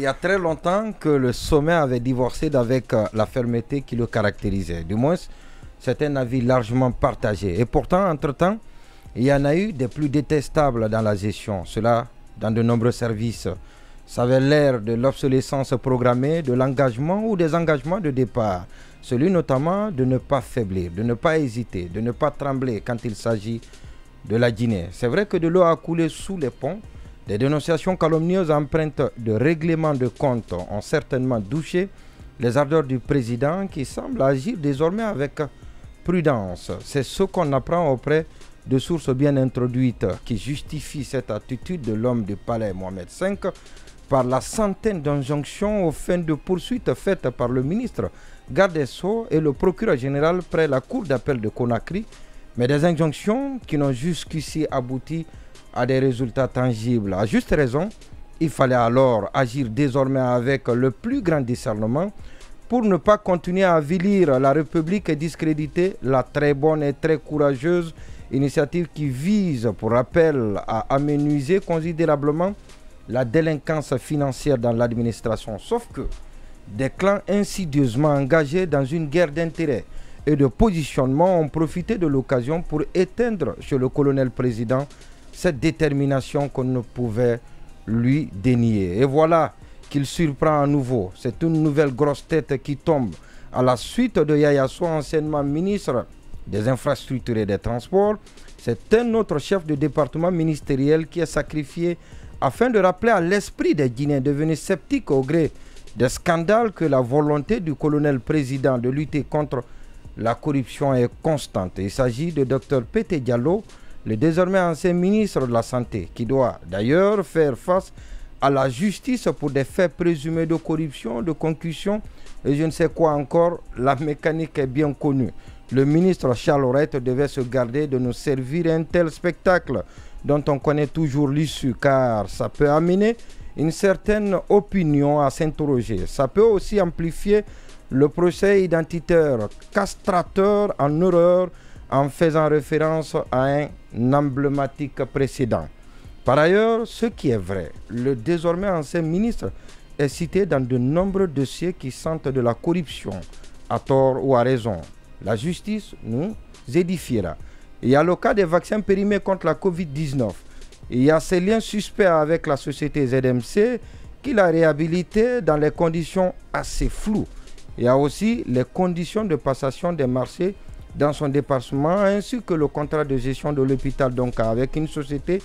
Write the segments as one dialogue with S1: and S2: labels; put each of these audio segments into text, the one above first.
S1: y a très longtemps que le sommet avait divorcé d'avec la fermeté qui le caractérisait. Du moins, c'est un avis largement partagé. Et pourtant, entre-temps, il y en a eu des plus détestables dans la gestion. Cela dans de nombreux services. Ça avait l'air de l'obsolescence programmée, de l'engagement ou des engagements de départ. Celui notamment de ne pas faiblir, de ne pas hésiter, de ne pas trembler quand il s'agit de la Guinée. C'est vrai que de l'eau a coulé sous les ponts. Des dénonciations calomnieuses empreintes de règlement de compte ont certainement douché les ardeurs du président qui semble agir désormais avec prudence. C'est ce qu'on apprend auprès de sources bien introduites qui justifient cette attitude de l'homme du palais Mohamed V par la centaine d'injonctions aux fins de poursuite faites par le ministre garde des Sceaux et le procureur général près la cour d'appel de Conakry, mais des injonctions qui n'ont jusqu'ici abouti à des résultats tangibles. À juste raison, il fallait alors agir désormais avec le plus grand discernement pour ne pas continuer à avilir la République et discréditer la très bonne et très courageuse initiative qui vise, pour rappel, à amenuiser considérablement la délinquance financière dans l'administration. Sauf que des clans insidieusement engagés dans une guerre d'intérêts et de positionnement ont profité de l'occasion pour éteindre chez le colonel président cette détermination qu'on ne pouvait lui dénier. Et voilà qu'il surprend à nouveau. C'est une nouvelle grosse tête qui tombe à la suite de Yaya Sow, anciennement ministre des infrastructures et des transports. C'est un autre chef de département ministériel qui est sacrifié afin de rappeler à l'esprit des Guinéens devenus sceptiques au gré des scandales que la volonté du colonel président de lutter contre la corruption est constante. Il s'agit de Dr Pété Diallo, le désormais ancien ministre de la Santé, qui doit d'ailleurs faire face à la justice pour des faits présumés de corruption, de concussion et je ne sais quoi encore. La mécanique est bien connue. Le ministre Charles Orette devait se garder de nous servir un tel spectacle dont on connaît toujours l'issue, car ça peut amener une certaine opinion à s'interroger. Ça peut aussi amplifier le procès identitaire castrateur en horreur en faisant référence à un emblématique précédent. Par ailleurs, ce qui est vrai, le désormais ancien ministre est cité dans de nombreux dossiers qui sentent de la corruption, à tort ou à raison. La justice nous édifiera. Il y a le cas des vaccins périmés contre la Covid-19. Il y a ces liens suspects avec la société ZMC qu'il a réhabilité dans les conditions assez floues. Il y a aussi les conditions de passation des marchés dans son département, ainsi que le contrat de gestion de l'hôpital donc avec une société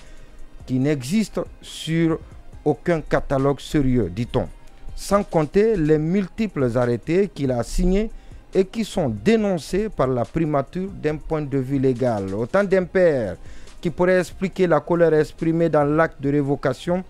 S1: qui n'existe sur aucun catalogue sérieux, dit-on. Sans compter les multiples arrêtés qu'il a signés et qui sont dénoncés par la primature d'un point de vue légal. Autant d'impairs qui pourraient expliquer la colère exprimée dans l'acte de révocation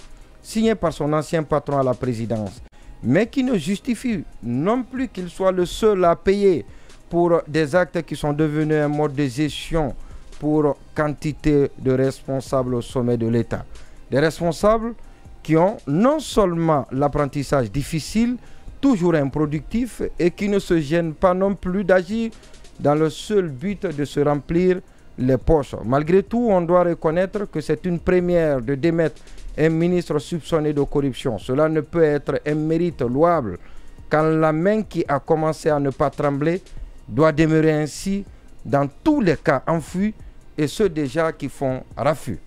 S1: signé par son ancien patron à la présidence, mais qui ne justifie non plus qu'il soit le seul à payer pour des actes qui sont devenus un mode de gestion pour quantité de responsables au sommet de l'État. Des responsables qui ont non seulement l'apprentissage difficile, toujours improductif, et qui ne se gênent pas non plus d'agir dans le seul but de se remplir les poches. Malgré tout, on doit reconnaître que c'est une première de démettre un ministre soupçonné de corruption. Cela ne peut être un mérite louable quand la main qui a commencé à ne pas trembler doit demeurer ainsi dans tous les cas enfouis et ceux déjà qui font raffut.